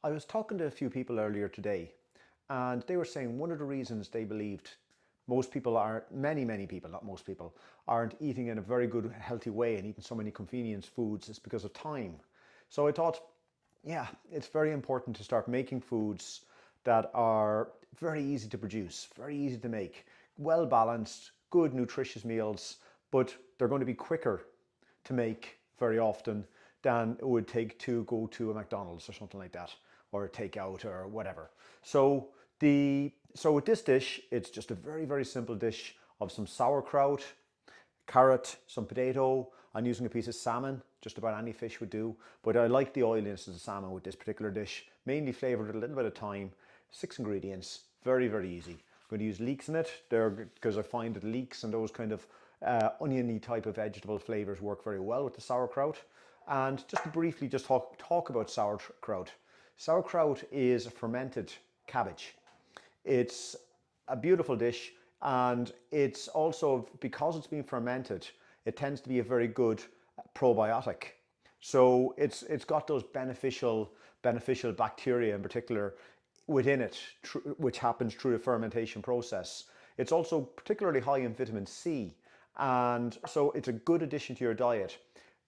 I was talking to a few people earlier today, and they were saying one of the reasons they believed most people are, many people, not most people, aren't eating in a very good, healthy way and eating so many convenience foods is because of time. So I thought, yeah, it's very important to start making foods that are very easy to produce, very easy to make, well balanced, good, nutritious meals, but they're going to be quicker to make very often than it would take to go to a McDonald's or something like that, or a takeout or whatever. So with this dish, it's just a very simple dish of some sauerkraut, carrot, some potato. I'm using a piece of salmon, just about any fish would do, but I like the oiliness of the salmon with this particular dish, mainly flavored with a little bit of thyme. 6 ingredients, very easy. I'm going to use leeks in it there because I find that leeks and those kind of oniony type of vegetable flavors work very well with the sauerkraut. And just to briefly just talk about sauerkraut. Sauerkraut is a fermented cabbage. It's a beautiful dish, and it's also, because it's been fermented, it tends to be a very good probiotic. So it's got those beneficial bacteria in particular within it, which happens through the fermentation process. It's also particularly high in vitamin C, and so it's a good addition to your diet.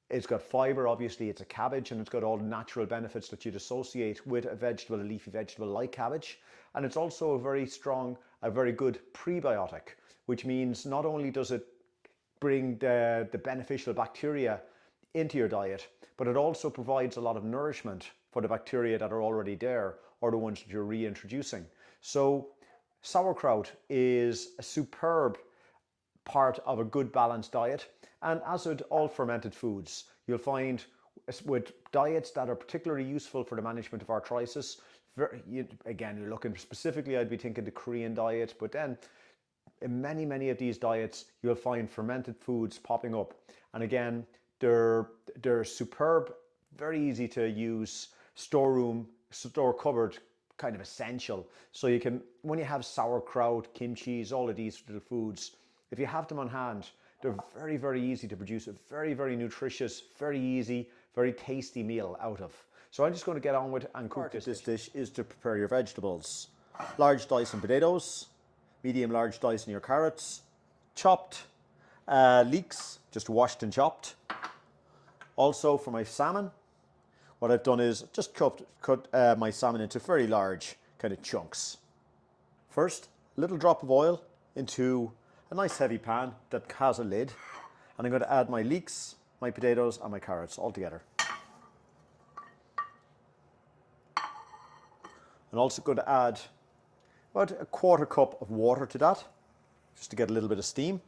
It's got fiber, obviously it's a cabbage, and it's got all the natural benefits that you'd associate with a vegetable, a leafy vegetable like cabbage. And it's also a very good prebiotic, which means not only does it bring the beneficial bacteria into your diet, but it also provides a lot of nourishment for the bacteria that are already there or the ones that you're reintroducing. So sauerkraut is a superb part of a good balanced diet, and as with all fermented foods, you'll find with diets that are particularly useful for the management of arthritis, again, you're looking specifically, I'd be thinking the Korean diet, but then in many of these diets, you'll find fermented foods popping up. And again, they're superb, very easy to use, store cupboard kind of essential. So you can, when you have sauerkraut, kimchi, all of these little foods, if you have them on hand, they're very easy to produce a very nutritious, very easy, very tasty meal out of. So I'm just going to get on with and cook this. This dish is to prepare your vegetables. Large dicing potatoes, medium large dicing your carrots, chopped leeks, just washed and chopped. Also for my salmon, what I've done is just cut my salmon into very large kind of chunks. First, a little drop of oil into a nice heavy pan that has a lid, and I'm going to add my leeks, my potatoes and my carrots all together. I'm also going to add about a quarter cup of water to that, just to get a little bit of steam.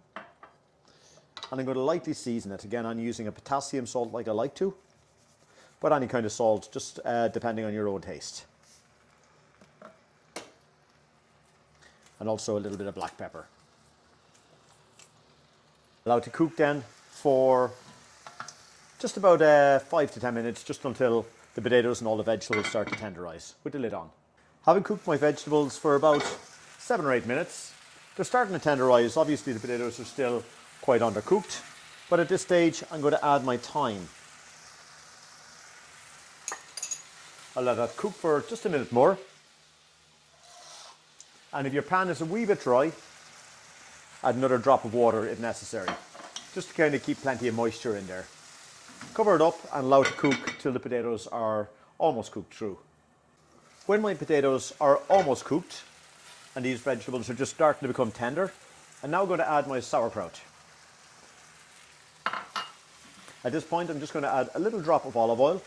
And I'm going to lightly season it. Again, I'm using a potassium salt like I like to, but any kind of salt, just depending on your own taste. And also a little bit of black pepper. Allowed to cook then for just about 5 to 10 minutes, just until the potatoes and all the vegetables start to tenderize with the lid on. Having cooked my vegetables for about 7 or 8 minutes, they're starting to tenderize. Obviously the potatoes are still quite undercooked, but at this stage I'm going to add my thyme. I'll let that cook for just a minute more. And if your pan is a wee bit dry, add another drop of water if necessary, just to kind of keep plenty of moisture in there. Cover it up and allow it to cook till the potatoes are almost cooked through. When my potatoes are almost cooked and these vegetables are just starting to become tender, I'm now going to add my sauerkraut. At this point, I'm just going to add a little drop of olive oil,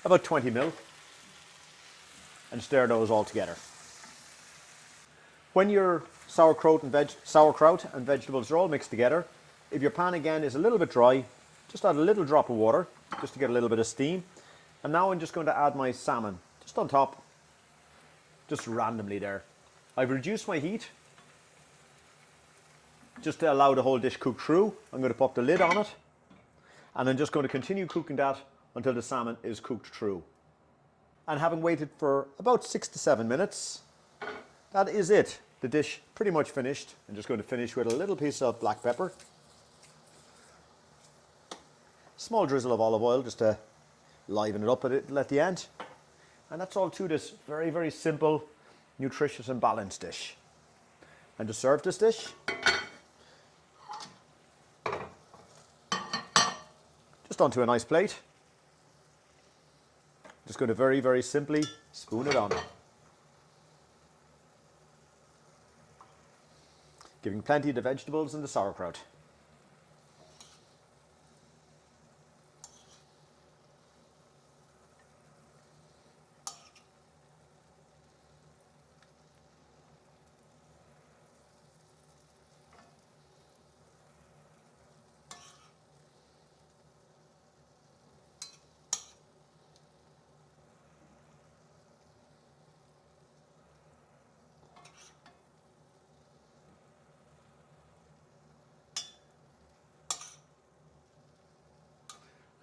about 20 ml, and stir those all together. When your sauerkraut and vegetables are all mixed together, if your pan again is a little bit dry, just add a little drop of water just to get a little bit of steam. And now I'm just going to add my salmon just on top, just randomly there. I've reduced my heat just to allow the whole dish cook through. I'm going to pop the lid on it, and I'm just going to continue cooking that until the salmon is cooked through. And having waited for about 6 to 7 minutes, that is it. The dish pretty much finished. I'm just going to finish with a little piece of black pepper, small drizzle of olive oil just to liven it up at the end, And that's all to this very, very simple, nutritious and balanced dish. And to serve this dish, just onto a nice plate. Just going to very, very simply spoon it on. Giving plenty of the vegetables and the sauerkraut.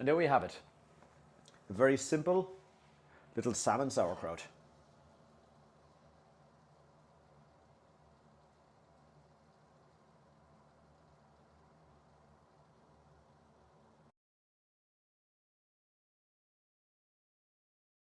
And there we have it. A very simple little salmon sauerkraut.